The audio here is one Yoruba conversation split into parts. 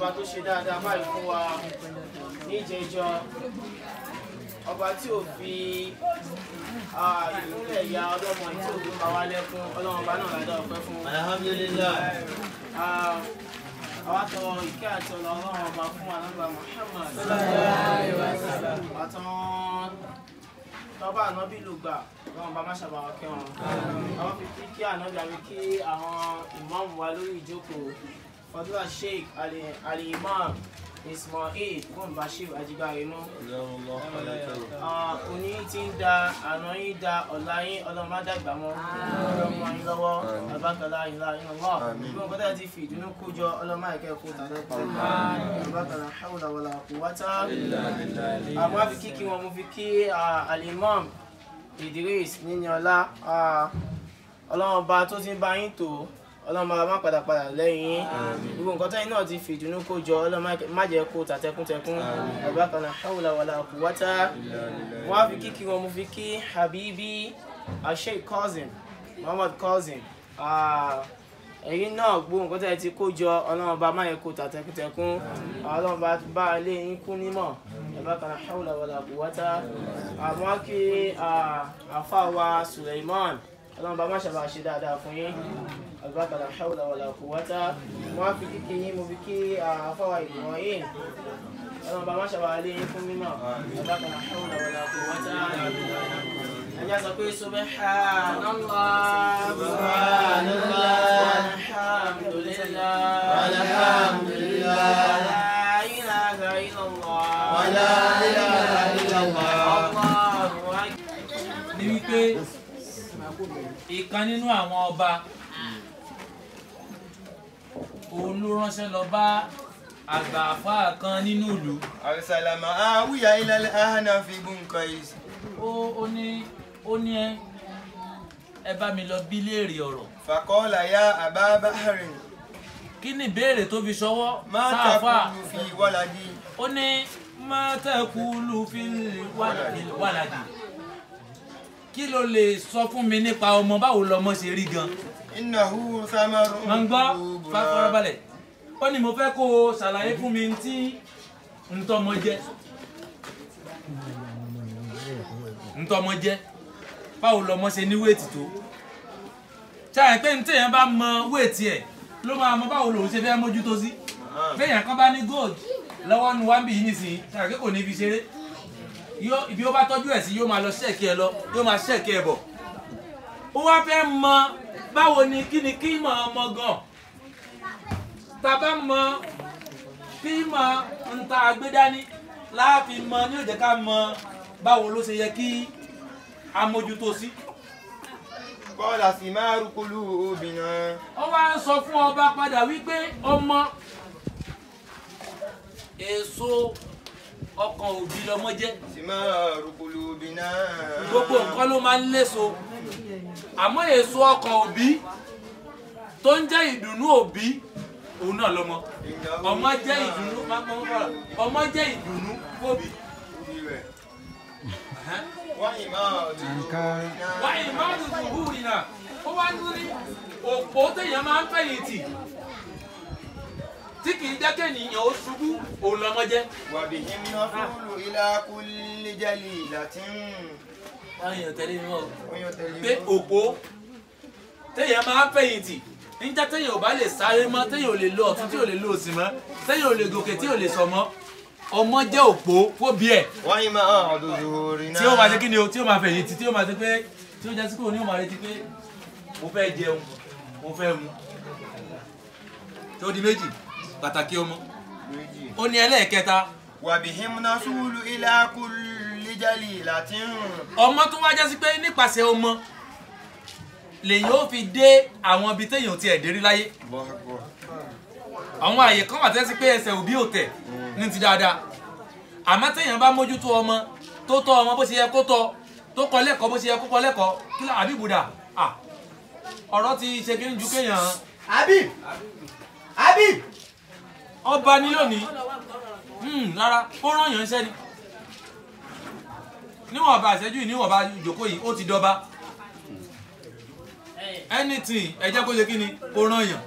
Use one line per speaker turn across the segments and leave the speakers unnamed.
ọba tó ṣe dáadáa báyìí fún wa ní ìjẹjọ́ ọba tí ò fi ìpínlẹ̀ ìyá ọlọ́mọ tí ò fi pa wá lẹ́kún ọlọ́run ọba náà ládàá ọpẹ́ fún.
Alhamdulillah.
Àwa tọrọ ìkẹ́ àti ọlọ́run ọba fún Ànábì Muhammad. Àtàn tọ́ba ànábì ló gbà ọlọ́run ọba má ṣàbàwọ̀ kẹ́ wọn. Àwọn fi kí ànábì àbí kí àwọn ìmáàmù wa lórí ìjókòó. Fadila Sheikh Ali-Imam Ismail fún Bashir Ajibarinu. Òní tí ń da àná yín da ọ̀la yín ọlọ́run má dàgbà mọ́ ọlọ́run máa ń lọ́wọ́ abákàlá ìlà iná lọ́wọ́ bí wọn kọ́tà ti fi ìdùnnú kójọ ọlọ́run máa kẹ́ kó tàbí pa abákàlá hawla wala quwwata. Àwọn àfi kíkí wọn mo fi kí Al-Imam Idris Níníọlá ọlọ́run ọba tó ti ń bá yín tó ọlọ́run máa má padà lẹ́yìn gbogbo nǹkan tẹ́yìn náà ti fi ìdùnnú kó jọ ọlọ́run má jẹ́ kó tàtẹ́kùntẹ́kùn abákàlá hawla wala quwwata. Wọ́n á fi kíkí wọn mo fi kí Habibi Sheikh Cousin Muhammad Cousin ẹ̀yin náà gbogbo nǹkan tẹ́yìn ti kó jọ ọlọ́run bá má yẹ kó tàtẹ́kùntẹ́kùn ọlọ́run bá lé yín kú nímọ̀ abákàlá hawla wala quwwata. Àwọn kí àfáwà Suleiman ọlọ́run bá má ṣàbà ṣe dáadáa fún yín abákàlá hawla wala quwwata. Wọ́n á fi kíkí yín mo fi kí àfáwà Ibrahim ọlọ́run bá má ṣàbà lé yín fún mímọ̀ abákàlá hawla wala quwwata. Ẹjá sọ pé subhanallah walhamdulillah la ilaha illallah.
Ní wípé ìkan nínú àwọn ọba òun ló ránṣẹ́ lọ bá àgbà àfáà kan nínú ìlú.
Àrísàlámà àwùyá ilẹ̀ ahánà fi gún nǹkan yìí.
Ó ní ẹ bá mi lọ bí léèrè ọ̀rọ̀.
Fàkọ́ọ̀lá yá àbá báhárìn.
Kí ni ìbéèrè tó fi ṣọwọ́
Máa
sáàfà?
tàkùlù fi wáládì.
Ó ní máa tàkùlù fi wáládì. Kí ló lè sọ fún mi nípa ọmọ, báwo lọmọ ṣe rí gan?
Innahu samarun.
Máa ń gbọ́ farabalẹ̀. Ó ní mo fẹ́ kó o ṣàlàyé fún mi tí ntọ́mọ jẹ́. Ntọ́mọ jẹ́. Báwo lọmọ ṣe ní wéètì tó? Ṣáà pé ní téèyàn bá mọ wéètì ẹ̀ ló máa mọ báwo lòun ṣe fẹ́ mójútó sí. Béèyàn kan bá ní gold lọ́wọ́ nu wá ń bì yín nísìnyí, ṣáà pé kò ní fi ṣeré. Ibi ó bá tọ́jú ẹ̀ sí yóò máa lọ ṣẹ́ẹ̀kì ẹ lọ, yóò máa ṣẹ́ẹ̀kì ẹ bọ̀. Ó wá fẹ́ mọ báwo ni kí mọ̀ ọmọ gan. Tá bá mọ kí mọ̀ ń ta agbédání láàfin mọ ní ó jẹ́ ká mọ báwo ló ṣe yẹ kí amójútó sí.
Kọ́lá sì máa rúkulú obìnrin.
Ó wá ń sọ fún ọba padà wípé ọmọ èso ọkàn òbí lọmọ jẹ́.
Sì máa rúkulú obìnrin.
Gbogbo nǹkan ló máa ń léso. Àmọ́ èso ọkàn òbí tó ń jẹ́ ìdùnnú òbí òun náà lọmọ. Ọmọ jẹ́ ìdùnnú ọmọ jẹ́ ìdùnnú fóbi. Wáyé máa dùn zuhuri náà. Ó wá ní òpó téèyàn máa ń fẹ̀yìntì tí kì í jẹ́ kéèyàn ó ṣubú òun lọmọ jẹ́.
Wàbí iná fúlù ilá kúlé jẹ́lì latin.
Ayọ̀ tẹ̀lé mi mọ́. Pé òpó téèyàn máa ń fẹ̀yìntì níjà téèyàn ò bá lè sáré mọ́, téèyàn ò lè lo ọ̀tún tí ò lè lo òsì mọ́, téèyàn ò lè gòkè tí ò lè sọ mọ́. Ọmọ jẹ́ òpó fóbi ẹ̀.
Wáyé máa dùn zuhuri náà.
Tí ó máa ṣe kí ni o, tí ó máa fẹ̀yìntì, tí ó máa ṣe pé tí ó jẹ́ sí kò ní ó máa retí pé mo fẹ́ jẹun, mo fẹ́ mu. Tó di méjì pàtàkì ọmọ. Ó ní ẹlẹ́ẹ̀kẹta.
Wàbí iná fúlù ilá kúlé jẹ́lì latin.
Ọmọ tó wá jẹ́ sí pé nípasẹ̀ ọmọ lèyìn ó fi dé àwọn ibi téèyàn ò tiẹ̀ dé rí láyé. Àwọn àyè kan wà tẹ́sí pé ẹsẹ̀ òbí ò tẹ̀ ní ti dáadáa. Àmọ́ téèyàn bá mójútó ọmọ tó tọ́ ọmọ bó ṣe yẹ kó tọ́, tó kọ́ lẹ́kọ̀ọ́ bó ṣe yẹ kó kọ́ lẹ́kọ̀ọ́, kí ló àbí bùdà? Ọ̀rọ̀ ti ṣe kí n ju kéèyàn.
Àbí
Ọba ni lónìí. Rárá, ó rán yàn iṣẹ́ ni. Níwọ̀n bá àṣẹjú yìí, níwọ̀n bá ìjókòó yìí, ó ti dọba. Anything ẹ jẹ́ kó ṣe kí ni, ó rán yàn.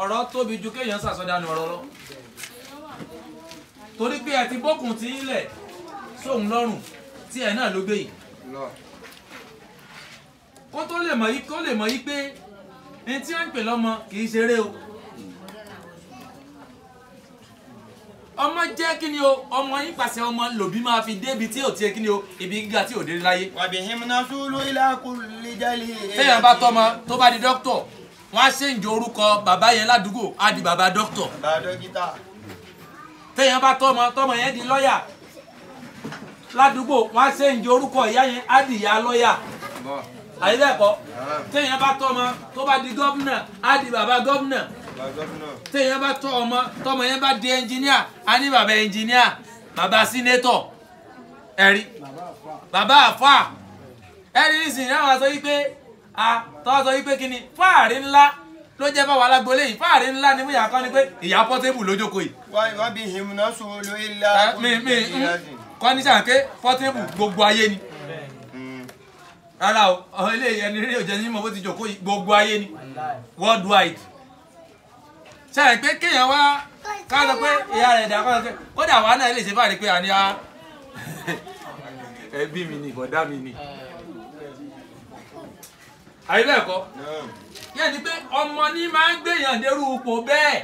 ọ̀rọ̀ tóbi ju kéèyàn sàsọdánù ọ̀rọ̀ lọ torí pé ẹ ti bókun tí ń lẹ̀ sóhun lọ́rùn tí ẹ náà ló gbé yìí kó tó lè mọ̀ yí pé ní tí wọ́n ń pè lọ́mọ kì í ṣeré o ọmọ jẹ́ kí ni o ọmọ yín pàṣẹ ọmọ lòbí máa fi débi tí ò tiẹ̀ kí ni o ibi gíga tí ò dé láyé.
وبهم نصول إلى كل جليل.
téèyàn bá tọ́mọ tó bá di dókítọ̀ wọ́n á ṣèǹjẹ orúkọ bàbá yẹn ládùúgbò á di bàbá dókítọ̀.
bàbá dókítà.
téèyàn bá tọ́mọ yẹn di lọ́yà ládùúgbò wọ́n á ṣèǹjẹ orúkọ ìyá yẹn á di ìyá lọ́yà. àyíbẹ̀kọ́ téèyàn bá tọ́mọ tó bá di gọ́vnà á di bàbá gọ́vnà. téèyàn bá tọ́mọ yẹn bá di ẹnjìníà á ní bàbá ẹnjìníà bàbá sínétọ̀ ẹ̀rí bàbá àfà ẹ̀rí nísìnyí náà wọ́n sọ wípé tọ́ sọ wípé kí ni fáàrí ńlá ló jẹ́ fáwọn alágbólé yìí fáàrí ńlá ni múyà kan ni pé ìyá pọ́tébù lójókòó yìí.
وبهم نصول إلى كل جليل.
kọ́ ní sànké pọ́tébù gbogbo ayé ni rárá o ọ̀hún ilé ẹni rí òjẹ́ ní mọ̀ bó ti jòkó yìí gbogbo ayé ni worldwide sẹ́yìn pé kéèyàn wá ká sọ pé ìyá rẹ̀ dà kọ́ sọ pé kódà wà náà lè ṣe fáàrí pé àní ẹbí mi ni bọ̀dá mi ni àyíbẹ̀kọ́ yẹn ni pé ọmọ ní máa ń gbèyàn dérú ipò bẹ́ẹ̀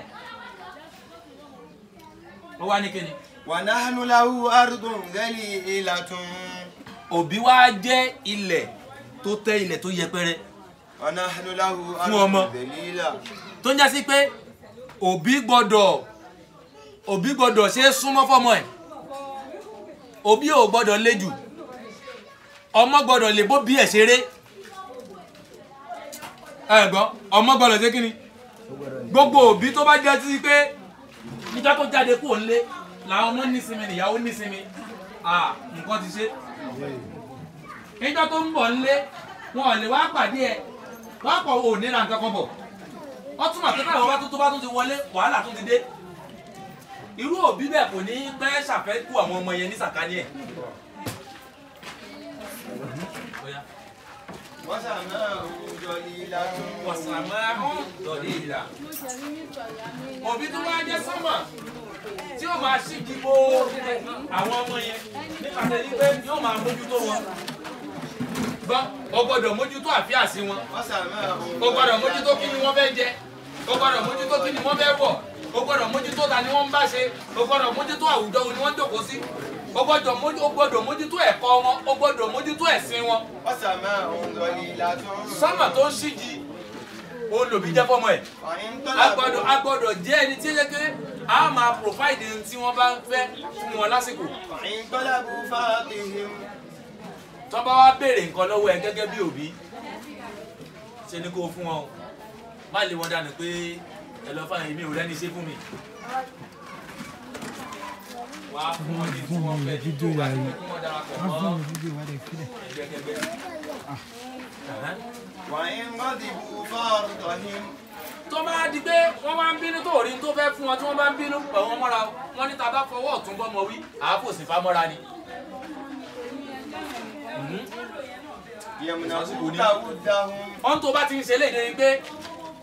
ó wá ní kíni.
ونحن له أرض ذليلة.
òbí wa jẹ́ ilẹ̀ tó tẹ́ ilẹ̀ tó yẹpẹrẹ
ونحن له
fún ọmọ
أرض ذليلة.
tó ń jásí pé òbí gbọ́dọ̀ ṣe é súnmọ́ fọ́mọ ẹ̀ òbí ò gbọ́dọ̀ lé jù ọmọ gbọ́dọ̀ lè bó bí ẹ̀ ṣeré ẹ̀gbọ́n ọmọ gbọ́dọ̀ ṣe kíni gbogbo òbí tó bá jẹ́ sí pé níjọ́ tó jáde kúrò nílé làwọn ọmọ nísinmi nìyàwó nísinmi nǹkan ti ṣe níjọ́ tó ń bọ̀ nílé wọn ò lè wá pàdé ẹ̀ wọ́n kọ̀ ò níra nǹkan kan bọ̀ wọ́n túmọ̀ pé káwọn bá tó ti wọlé wàhálà tó ti dé irú òbí bẹ́ẹ̀ kò ní pẹ́ ṣàfẹ́kù àwọn ọmọ yẹn ní sàkání ẹ̀. òbí tó wá jẹ́ sọ́mà tí ó máa ṣí kíbo àwọn ọmọ yẹn nípasẹ̀ yí pé yóò máa mójútó wọn o gbọ́dọ̀ mójútó àfíàsí wọn o gbọ́dọ̀ mójútó kí ni wọ́n fẹ́ jẹ o gbọ́dọ̀ mójútó kí ni wọ́n fẹ́ wọ̀ o gbọ́dọ̀ mójútó ta ni wọ́n ń bá ṣe o gbọ́dọ̀ mójútó àwùjọ wo ni wọ́n jókòó sí o gbọ́dọ̀ mójútó ẹ̀kọ́ wọn o gbọ́dọ̀ mójútó ẹ̀sìn wọn. sọ́mà tó ń ṣíji òun lòbí jẹ́ fọ́mọ ẹ̀ a gbọ́dọ̀ jẹ́ ẹni tí ó yẹ kí a máa provide tí wọ́n bá ń fẹ́ fún wọn lásìkò. tó bá wá béèrè nǹkan lọ́wọ́ ẹ gẹ́gẹ́ bí òbí ṣe ni kó fún wọn o má lè wọn dànù pé ẹ lọ fáwọn èmi ò rẹ́ni ṣe fún mi. wàá fún wọn ní tí wọ́n fẹ́ tó wà ní kí wọ́n darapọ̀ mọ́ ẹgbẹ́kẹgbẹ́. tó bá di pé wọ́n máa ń bínú tó rí tó fẹ́ fún wọn tí wọ́n bá ń bínú pẹ̀lú wọn mọ́ra wọn ní ta bá fọwọ́ ọ̀tún bọ́mọ wí àáfòsì fámọ́ra ni. wọ́n tó bá ti ń ṣe léde ni pé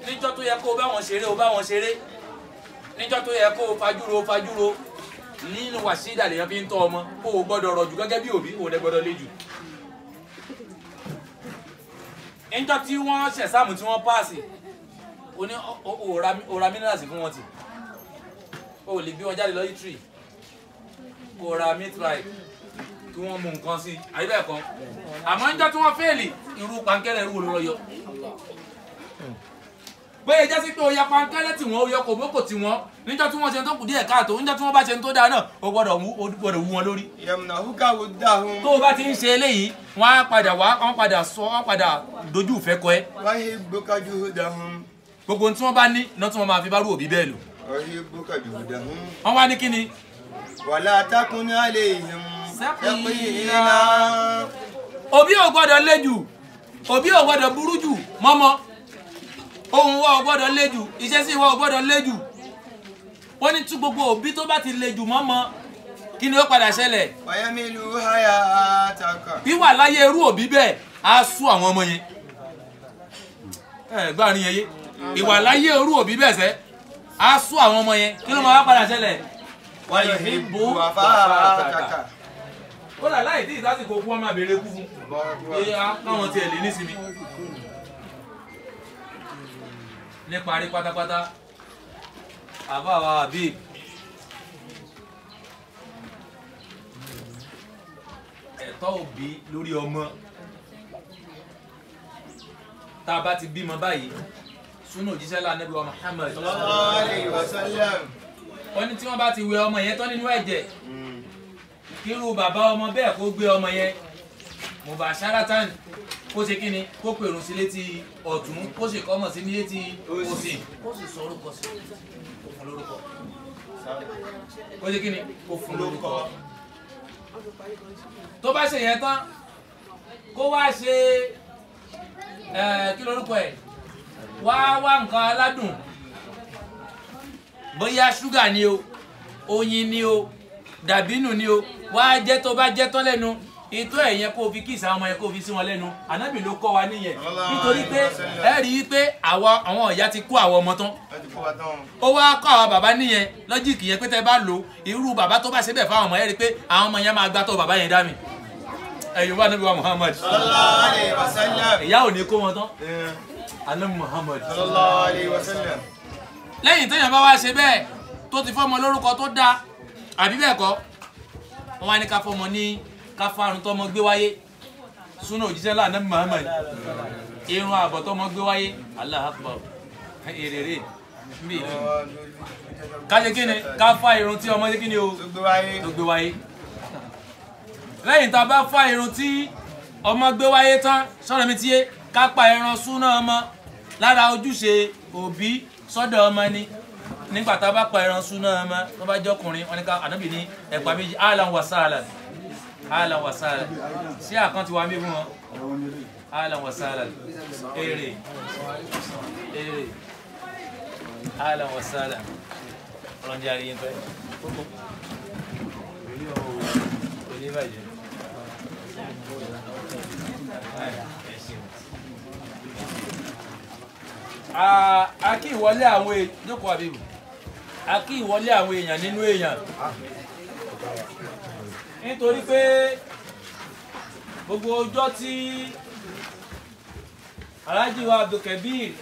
níjọ́ tó yẹ kó o bá wọn ṣeré o bá wọn ṣeré níjọ́ tó yẹ kó o fajúro o fajúro nínú wàṣídà lèyàn fi ń tọ́ ọmọ kó o gbọ́dọ̀ rọ̀ jù gẹ́gẹ́ bí òbí kó o dẹ̀ gbọ́dọ̀ lé jù. níjọ́ tí wọ́n ṣẹ̀sáàmù tí wọ́n páàsì o ní òòrà minerals fún wọn tì o lè gbé wọn jáde lọ yìí òòrà mitrai kí wọ́n mú nǹkan sí àyíbẹ̀ẹ̀kọ́ àmọ́ níjọ́ tí wọ́n fẹ́ẹ̀lì irú pankẹ́rẹ́ irú olóró yọ bóyá jẹ́ sí pé o ya pankẹ́rẹ́ tí wọ́n o yọ kòbókò tí wọ́n níjọ́ tí wọ́n ṣe tó kù díẹ̀ káàtó níjọ́ tí wọ́n bá ṣe tó dáa náà o gbọ́dọ̀ wú wọn lórí. tó o bá ti ń ṣe eléyìí wọ́n á padà dojú ìfẹ́ kọ ẹ́. gbogbo tí wọ́n bá ní iná tí wọ́n máa fi bá rú òbí bẹ́ẹ̀ lò. wọ́n wá ní kí ni.
wàlá takun alayhim saqila.
òbí ò gbọ́dọ̀ lé jù òbí ò gbọ́dọ̀ burú jù mọ́mọ́ ohun wa ò gbọ́dọ̀ lé jù ìṣesí wa ò gbọ́dọ̀ lé jù wọ́n ní tí gbogbo òbí tó bá ti lé jù mọ́mọ́ kí ni ó padà ṣẹlẹ̀.
wayamilu hayataka.
wíwà láyé irú òbí bẹ́ẹ̀ á sú àwọn ọmọ yẹn. gbáàrin yẹn yé ìwà láyé orú òbí bẹ́ẹ̀ sẹ́ á sún àwọn ọmọ yẹn kí ló máa wá padà ṣẹlẹ̀ wọ́n yìí fi bó
kàkà.
ó là láì tí ìdásìkò fún ọmọ àbèrè kú fún káwọn tiẹ̀ lè nísìmí ní parí pátápátá àbá wa àbí ẹ̀tọ́ òbí lórí ọmọ tá a bá ti bímọ báyìí súnà òjíṣẹ́ lá Ànábì wa Muhammad
sallallahu alaihi wasallam.
wọ́n ní tí wọ́n bá ti wẹ ọmọ yẹn tán nínú ẹ̀jẹ̀ kírú bàbá ọmọ bẹ́ẹ̀ kó gbé ọmọ yẹn mubasharatan kó ṣe kíni kó pèrún sí létí ọ̀tún kó ṣe kọ́mọ̀ sí ní létí òsì kó sì sọ orúkọ sí kó fún lórúkọ kó ṣe kíni kó fún lórúkọ tó bá ṣe yẹn tán kó wá ṣe kí lórúkọ ẹ̀ wá nǹkan aládùn bóyá ṣúgà ni o oyin ni o dàbínù ni o wá jẹ́ tó bá jẹ́ tán lẹ́nu ìtọ́ ẹ̀yẹn kó fi kíìsì àwọn ọmọ yẹn kó fi sí wọn lẹ́nu ànábì ló kọ́ wa níyẹn nítorí pé ẹ rí i pé àwọn ìyá ti kó àwọn ọmọ tán ó wá kọ́ àwọn bàbá níyẹn lọ́jíìkì yẹn pé tẹ́ bá lò irú bàbá tó bá ṣe bẹ̀ fáwọn ọmọ yẹn rí i pé àwọn ọmọ yẹn máa gbá tó bàbá yẹn dá mi ẹ̀yìn wà Ànábì wa Muhammad
sallallahu alaihi wasallam.
ìyá ò ní kó wọn tán Ànábì Muhammad
sallallahu alaihi wasallam.
lẹ́yìn téèyàn bá wá ṣe bẹ́ẹ̀ tó ti fọ́mọ lórúkọ tó dáa àbí bẹ́ẹ̀ kọ́ wọ́n wá ní ká fọ́mọ ní ká fárun tọ́mọ gbé wáyé súnà òjíṣẹ́ lá Ànábì Muhammad irun àbọ̀ tọ́mọ gbé wáyé Allahu Akbar èrèrè mbí ká ṣe kí ni ká fá irun tí ọmọ ṣe kí ni o tó gbé wáyé lẹ́yìn tá a bá fá irun tí ọmọ gbé wáyé tán sọ́nà mi tiye ká pa ẹran súnà ọmọ lára ojúṣe òbí sọ́dọ̀ ọmọ ni nígbà tá a bá pa ẹran súnà ọmọ tó bá jọkùnrin wọn ni ká Ànábì ní ẹ̀pà méjì ahlan wa sahlan ahlan wa sahlan sí àkáǹtì wa mí fún wọn ahlan wa sahlan èrè ahlan wa sahlan ọlọ́njẹ́ àríyìn pẹ́ oníbàjẹ́ a kí ìwọlé àwọn jókòó àbíbù a kí ìwọlé àwọn èèyàn nínú èèyàn nítorí pé gbogbo ọjọ́ tí Alhaji wa Abdulkabir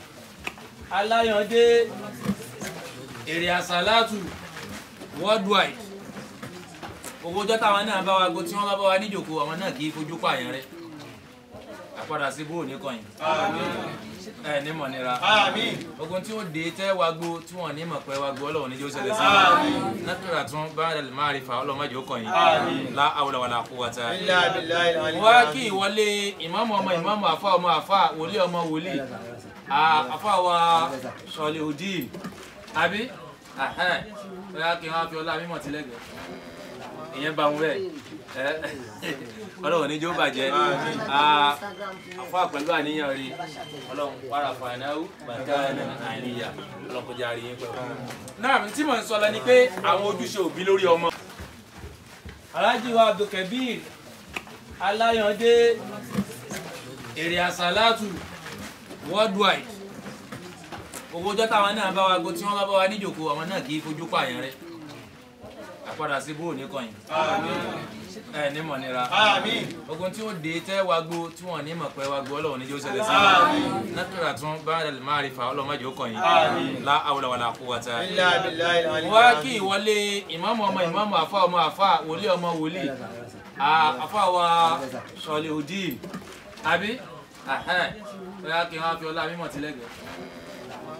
Alayande èrè àsàlátù worldwide gbogbo ọjọ́ táwọn náà bá wa gbọ́ tí wọ́n bá wa níjòkó àwọn náà kì í fojú pààyàn rẹ̀ àpadà sí bóò ní kọyìn ẹ ní mọ̀ nira ogun tí ó dé tẹ́ wa gbó tí wọ́n ní mọ̀ pé wa gbó Ọlọ́run níjó ṣẹlẹ̀ sí nàkàrà tún bá dàlí máa rí fa Ọlọ́run májò kọyìn la hawla wala quwwata wá kí ìwọlé ìmáàmù ọmọ ìmáàmù àfà ọmọ àfà wòlíì ọmọ wòlíì àfà wa Salihudeen àbí bóyá kí wọ́n fi ọlá mímọ̀ tilẹ̀gẹ̀ ìyẹn bá wọn bẹ́ẹ̀ Ọlọ́run níjó bàjẹ́ àfà pẹ̀lú àníyàn rí Ọlọ́run wàrà fàánáwó bàtàánà àníyà Ọlọ́run kò jẹ́ àríyìn pẹ̀lú. náà tí mò ń sọ lọ ni pé àwọn ojúṣe òbí lórí ọmọ. Alhaji wa Abdulkabir Alayande èrè àsàlátù worldwide gbogbo ọjọ́ táwọn náà bá wa gbọ́ tí wọ́n bá wa níjòkó àwọn náà kì í fojú pààyàn rẹ̀ àpadà sí bóò ní kọyìn ẹ ní mọ̀ nira ogun tí ó dé tẹ́ wa gbó tí wọ́n ní mọ̀ pé wa gbó Ọlọ́run níjó ṣẹlẹ̀ sí nàkàrà tún bá dàlí máa rí fa Ọlọ́run májò kọyìn la hawla wala quwwata wá kí ìwọlé ìmáàmù ọmọ ìmáàmù àfà ọmọ àfà wòlíì ọmọ wòlíì àfà wa Salihudeen àbí bóyá kí wọ́n fi ọlá mímọ̀ tilẹ̀gẹ̀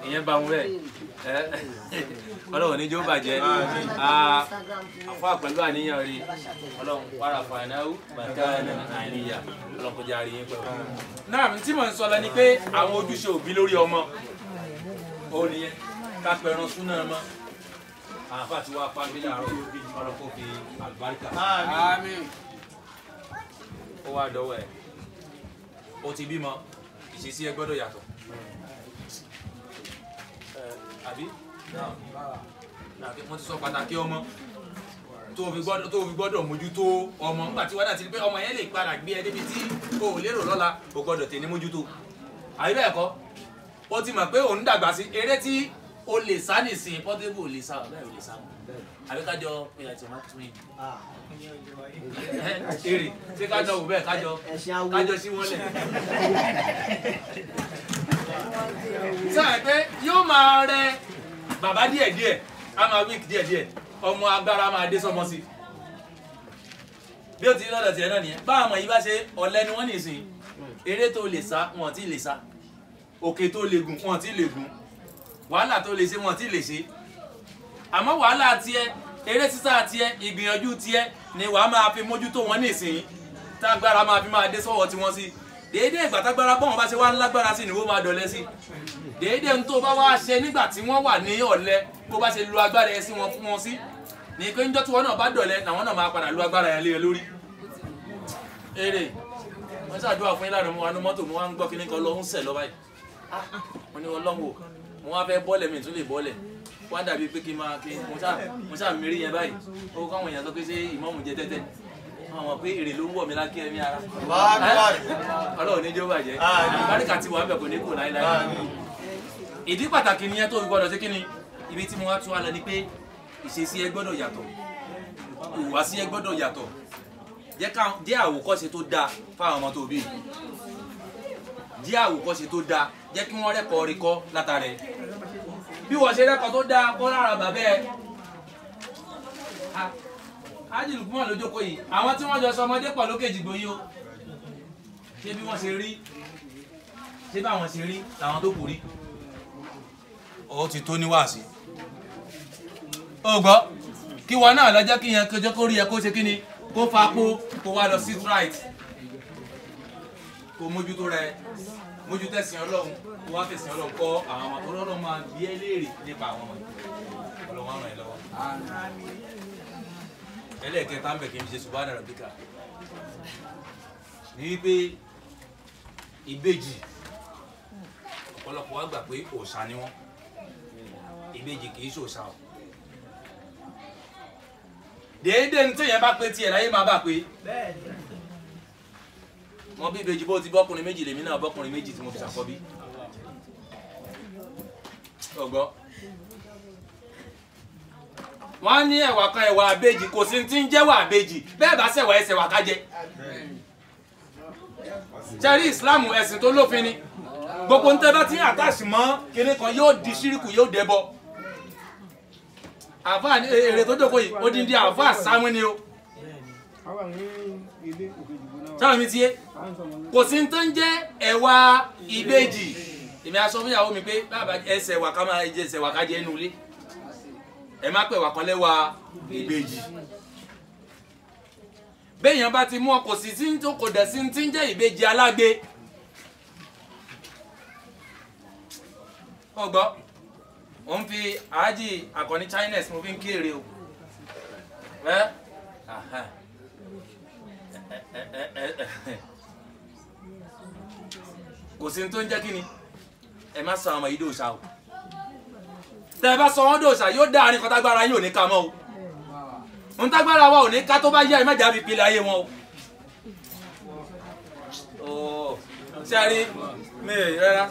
ìyẹn bá wọn bẹ́ẹ̀ Ọlọ́run níjó bàjẹ́ àfà pẹ̀lú àníyàn rí Ọlọ́run wàrà fàánáwó bàtàánà àníyà Ọlọ́run kò jẹ́ àríyìn pẹ̀lú. náà tí mò ń sọ lọ ni pé àwọn ojúṣe òbí lórí ọmọ ó nìyẹn ká pẹ̀ràn súnà ọmọ àfà tí wàá pa mí láàárọ̀ Ọlọ́run kò fi àlùbáríkà ó wá dọ́wọ́ ẹ̀ ó ti bímọ ìṣesí ẹ gbọ́dọ̀ yàtọ̀ àbí wọ́n ti sọ pàtàkì ọmọ tó fi gbọ́dọ̀ mójútó ọmọ nígbà tí wọ́n dà sí pé ọmọ yẹn lè padà gbé ẹ débi tí o ò lérò lọ́la o gbọ́dọ̀ tẹ̀ ní mójútó àbí bẹ́ẹ̀ kọ́ ó ti mọ̀ pé òun dàgbà sí eré tí o lè sá nìsín Portable ò lè sá bẹ́ẹ̀ ò lè sá àbí kájọ ìyá tí wọ́n tún yìí èrè ṣé kájọ wò bẹ́ẹ̀ kájọ sí wọ́n lẹ̀ sáà pé yóò máa rẹ bàbá díẹ̀díẹ̀ á máa wíìkì díẹ̀díẹ̀ ọmọ agbára máa dé sọmọ sí bí ó ti lọ́dọ̀ tiẹ̀ náà nìyẹn báwọn ọmọ yìí bá ṣe ọ̀lẹ ni wọ́n nìsín eré tó lè sá wọn ti lè sá òkè tó lè gùn wọn ti lè gùn wàhálà tó lè ṣe wọn ti lè ṣe àmọ́ wàhálà tiẹ̀ eré sísá tiẹ̀ ìgbìyànjú tiẹ̀ ni wàá máa fi mójútó wọn nìsín tágbára máa fi máa dé sọ́wọ́ tiwọn sí déédéé ìgbà tágbára bọ́n bá ṣe wá lágbára sí ni wọ́n máa dọ̀lẹ́ sí déédéé ń tó bá wá ṣe nígbà tí wọ́n wà ní ọ̀lẹ bó bá ṣe lo agbára ẹ sí wọn fún wọn sí ní pé níjọ́ tí wọ́n náà bá dọ̀lẹ́ làwọn náà máa padà lo agbára yẹn lé e lórí. eré wọ́n ṣàdúrà fún ilé àdánwò anú mọ́tò mo wá ń gbọ́ kíní kan lọ ń sẹ̀ lọ báyìí wọ́n ní ọlọ́wọ́ mo wá fẹ́ bọ́ọ̀lẹ̀ mi tún lè bọ́ọ̀lẹ̀ wọ́n dàbí pé kí n máa kí mo ṣáà mérí yẹn báyìí ó káwọn èèyàn sọ pé ṣé ìmọ̀ọ́mù jẹ tẹ́tẹ́ wọ́n mọ̀ pé èrè ló ń wọ̀ mí lákì ẹ̀mí ara ọlọ́run ní jẹ́ ó bàjẹ́ báríkà tí wàá bẹ̀ kò ní kò láéláé ìdí pàtàkì nìyẹn tó fi gbọ́dọ̀ sí kíni ibi tí mo wá tún wá lọ ni pé ìṣesí ẹ gbọ́dọ̀ yàtọ̀ ìhùwàsí ẹ gbọ́dọ̀ yàtọ̀ jẹ́ àwòkọ́ṣe tó dáa fáwọn ọmọ tó bí jẹ́ àwòkọ́ṣe tó dáa jẹ́ kí wọ́n rẹ́kọ̀ọ́ rí kọ́ látàrẹ bí wọ́n ṣe rẹ́kọ̀ọ́ tó dáa kọ́ lára bàbá ẹ ájìlù fún wọn lójókòó yìí àwọn tí wọ́n jọ sọ ọmọdé pọ̀ lókè jìgbó yìí ó ṣé bí wọ́n ṣe rí ṣé báwọn ṣe rí làwọn tó kù rí ó ti tó níwáàsí ó gbọ́ kí wọn náà lọ jẹ́ kí yẹn kọjọ́ kó rí ẹ kó ṣe kí ni kó fapó kó wá lọ sí right kó mójútó rẹ mójútó ẹ̀sìn ọlọ́run kó wá fẹ̀sìn ọlọ́run kọ́ àwọn ọmọ tó lọ́rùn máa bí ẹ léèrè nípa àwọn ọmọ ọlọ́run á ràn ẹ́ lọ́wọ́. ẹlẹ́ẹ̀kẹta ń bẹ̀ kí n ṣe subhana rabbika ní wípé ìbejì ọ̀pọ̀lọpọ̀ wa gbà pé òòṣà ni wọ́n ìbejì kì í ṣòòṣà o déédéé ní téèyàn bá pé tiẹ̀ láyé máa bà pé wọ́n bí ìbejì bó ti bọ́kùnrin méjì lèmi náà bọ́kùnrin méjì tí mo fi ṣàkọ́bí ọgbọ́ wọ́n á ní ẹ̀wà kan ẹ̀wà àbejì kò sí ti ń jẹ́wà àbejì bẹ́ẹ̀ bá ṣẹ̀wà ẹsẹ̀ wà kájẹ ṣẹ́rí ìsìláàmù ẹ̀sìn tó lófin ni gbogbo ń tẹ́ bá ti ń àtàṣì mọ́ kinní kan yóò di ṣíríkù yóò dẹbọ àfáà ní èrè tó jókòó yìí ó dín dín àfáà sáwọn ni o sáwọn mi ti yé kò sí tó ń jẹ́ ẹ̀wà ìbejì èmi aṣọ fún ìyàwó mi pé bàbá ẹsẹ̀ wà ká máa jẹ ẹsẹ̀ wà ká jẹ inú ilé ẹ má pẹ̀ wà kan lẹ́wà ìbejì béèyàn bá ti mú ọ kò sí tí ń tó kò dẹ̀ sí tí ń jẹ́ ìbejì alágbe ọgbọ́ òun fi àájì àkọ́ní Chinese mo fi ń kéré o kò sí tó ń jẹ́ kí ni ẹ má sọ àwọn yìí dòòṣà o tẹ́ ẹ bá sọ wọ́n dòòṣà yóò dá àárín kan tágbára yín ò ní ká mọ́ o ń tágbára wa ò ní ká tó bá yá ẹ má jà fi pilẹ̀ ayé wọn o ṣé a rí mi rárá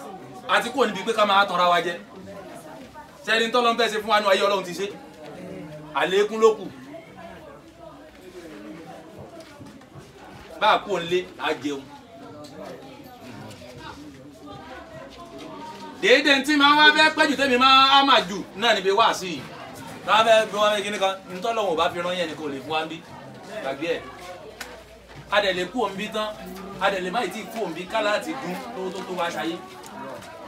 àti kò níbi pé ká máa tanra wa jẹ sẹ́ni tọ́lọ́ ń bẹ́ẹ̀ ṣe fún wa nù ayé ọlọ́run ti ṣe àlékún ló kù bá a kú òǹlé á jẹun déédéé tí máa wá bẹ́ẹ̀ pẹ́jù tẹ́mi máa má jù náà níbi wá sí i táwọn bẹ́ẹ̀ bí wọ́n bẹ́ẹ̀ kíní kan ntọ́lọ́wọ̀n ò bá fi rán yẹn ni kò lè fún wa ń bí gbàgbé ẹ̀ adẹ̀lẹ̀ kú òǹbí tán adẹ̀lẹ̀ má ì tí kú òǹbí ká láti dún tó wá ṣayé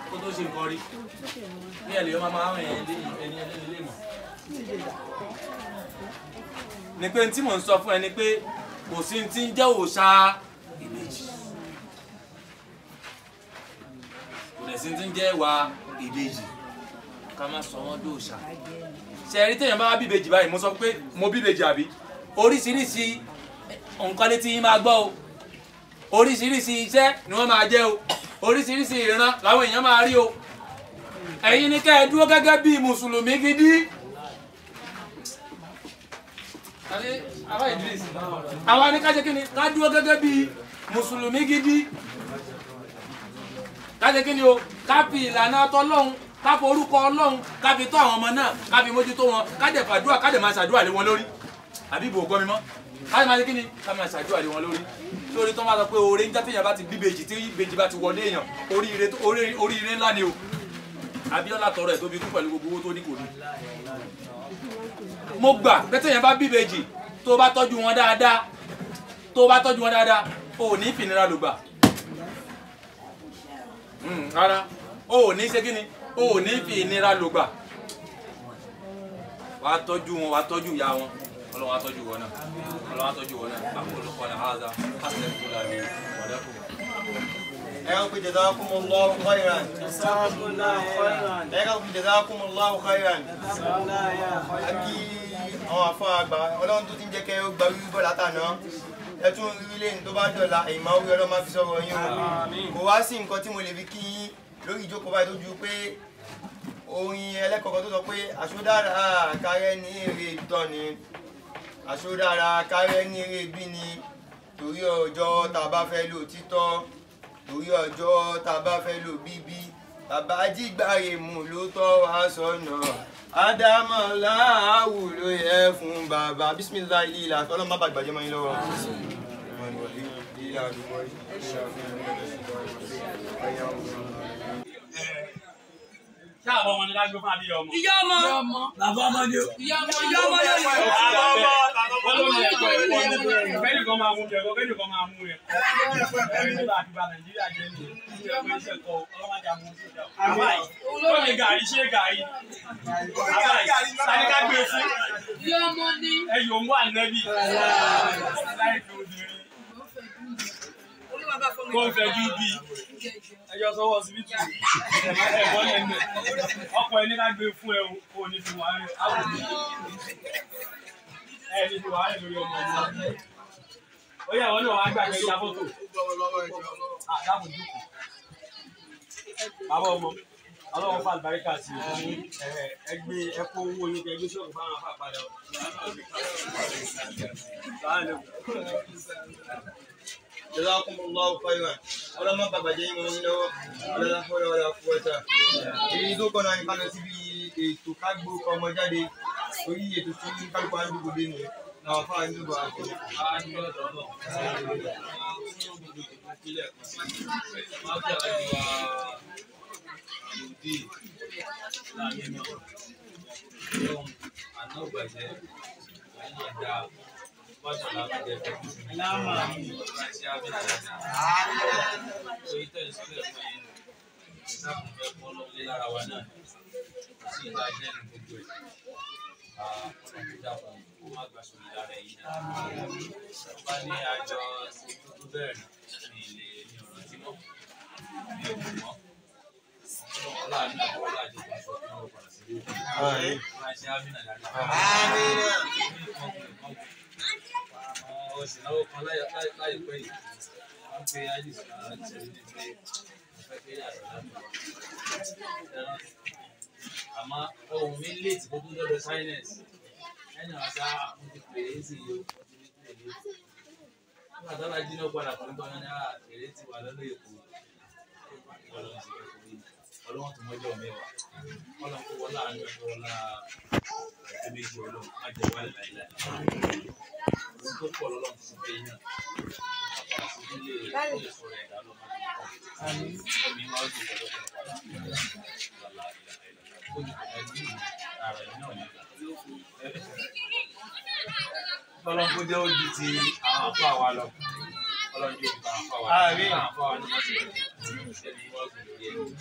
kó tó ṣe nǹkan rí ní ẹ̀lẹ́ yóò máa rìn ẹni ẹlẹ́lẹ́ mọ̀. ní pé tí mò ń sọ fún ẹ ni pé kò sí ti ń jẹ́ òòṣà ìbejì kò dẹ̀ sí ti ń jẹ́ ìwà ìbejì ká má sọ wọ́n dòòṣà. ṣe rí téèyàn bá wá bí ìbejì báyìí mo sọ pé mo bí ìbejì àbí oríṣiríṣi nǹkan létí yín máa gbọ́ o oríṣiríṣi iṣẹ́ ni wọ́n máa jẹ́ o oríṣiríṣi ìran làwọn èèyàn máa rí o ẹ̀yin ní ká ẹ dúró gẹ́gẹ́ bí mùsùlùmí gidi àwa ní ká ṣe kí ni ká dúró gẹ́gẹ́ bí mùsùlùmí gidi ká ṣe kí ni o ká fi ìlànà tọlọ́hun ká fi orúkọ Ọlọ́hun ká fi tọ́ àwọn ọmọ náà ká fi mójútó wọn ká dẹ̀ fàdúrà ká dẹ̀ máa ṣàdúrà lé wọn lórí àbí ìbò gbọ́ mi mọ́ ká dẹ̀ máa ṣe kí ni ká máa ṣàdúrà lé wọn lórí tó máa sọ pé oore ń jáde èèyàn bá ti bí bèjì tí bèjì bá ti wọlé èèyàn oríire ńlá ni o Abíọ́lá tọrọ ẹ̀ tó fi kú pẹ̀lú gbogbo owó tó ní kò ní. mo gbà pé téèyàn bá bí bèjì tó bá tọ́jú wọn dáadáa o ò ní fìnira ló gbà rárá o ò ní ṣe kí ni o ò ní fi ìnira ló gbà wàá tọ́jú wọn wàá tọ́jú ìyá wọn Ọlọ́run wàá tọ́jú wọn náà àkókò ọ̀nà àhàzà àṣẹ̀kùlà ní ọ̀dẹ́kùn.
Jazakumullahu khairan. Jazakumullahu khairan. Aki àwọn àfọ àgbà Ọlọ́run tó ti ń jẹ́ kẹ́ ó gba wíwí bọ̀ látàná ẹ tún rí lẹ́yìn tó bá dọ̀la ìmọ̀ orí Ọlọ́run máa fi sọ̀rọ̀ yín o kò wá sí nǹkan tí mo lè fi kí yín lórí ìjókòó báyìí tó ju pé orin ẹlẹ́kọ̀ọ́kan tó sọ pé àṣódára kárẹ́ ní èrè ìtọ́ ni àṣódára kárẹ́ ní èrè bí ni torí ọjọ́ tá a bá fẹ́ lò títọ́ torí ọjọ́ tá a bá fẹ́ lò bíbí bàbá jígbàre mú ló tọ́ wá sọ́nà ádámọ̀lá àwùlò yẹ fún bàbá bísímìlá ilé ìlà ọlọ́mọ bá gbàjẹ́ mọ́ yín lọ́wọ́.
Káàbọ̀ ọmọ ni ká gbé fún àbí ọmọ.
Ìyá ọmọ.
Bàbá ọmọ ni o.
Ìyá ọmọ lórí.
Olórí ẹ̀kọ́ ẹ̀kọ́ ni bẹ́ẹ̀ni kan máa mú ẹ̀kọ́ bẹ́ẹ̀ni kan máa mú ẹ̀. Ẹ̀rí nígbà àti bá Nàìjíríà jẹ́ ní ìṣẹ̀kọ́ ìṣẹ̀kọ́ ọlọ́mọdé àmú ìṣẹ̀kọ́. Àbáyé ó lè gàrí ṣé gàrí. Àbáyé sani ká gbé fún.
Ìyá ọmọ ni.
Ẹyọ mú ànẹ́bí. Láìpẹ́ obìnrin. Kó ń fẹjú bí. Ẹjọ́ sọ́wọ́ síbítù. Ẹ̀gbọ́n lẹ́nu. Ọkọ̀ ẹni ká gbé fún ẹ o ní fi wàá rẹ̀. Ẹni fi wàá rẹ̀ lórí ọmọ ìlú. Ó yẹ àwọn náà wàá gbàgbé ìyá fọ́tò. Àdàbò dúkù. Bàbá ọmọ, ọlọ́run fà àlùbáríkà sí i. Ẹgbẹ́ ẹ̀kọ́ owó yín kẹ́ ẹgbẹ́ ṣọ́ọ̀bù fáwọn afá padà.
Jazakumullahu khairan. Ọlọ́mọ bàbá jẹ́ ìmọ̀ yín lọ́wọ́. Ọlọ́lá fọ́lọ́ ọlọ́lá fún ọ̀tá. Èyí tó kọ́ náà ní ká lọ síbi ètò kágbó ọmọ jáde. Orí ètò tí kálukú á ń dúró dé nìyẹn. Làwọn afárá ń dúró àti.
Àmọ́ ohun mi léètì kó tó lọ́dọ̀ silence ẹ̀yìn àṣà mo ti pè é sí iyo nígbà tó bá jiná padà pẹ̀lú bá wọn ní èrè ti wà lọ́dọ̀ èkó ọlọ́wọ́n tó mọ́jọ́ mẹ́wàá ọlọ́wọ́n kó wọlé àánú ẹ̀kọ́ wọlé ẹ̀kọ́ méjì ọlọ́wọ́n má jẹ́ wálé láìláì ohun tó pọ̀ lọ́lọ́wọ́n ti fẹ́ yín náà àpá àti ilé ìsọ̀rọ̀ ẹ̀dá lọ́mọdé omi máa ń dùn Ọlọ́run kó jẹ́ ojú ti àwọn àpò àwa lọ. Ọlọ́run jẹ́ ojú àwọn àpò àwa lọ. Àwọn àpò àwa ní wọ́n ti bẹ̀rẹ̀ ẹni wọ́n gbé lórí ẹni.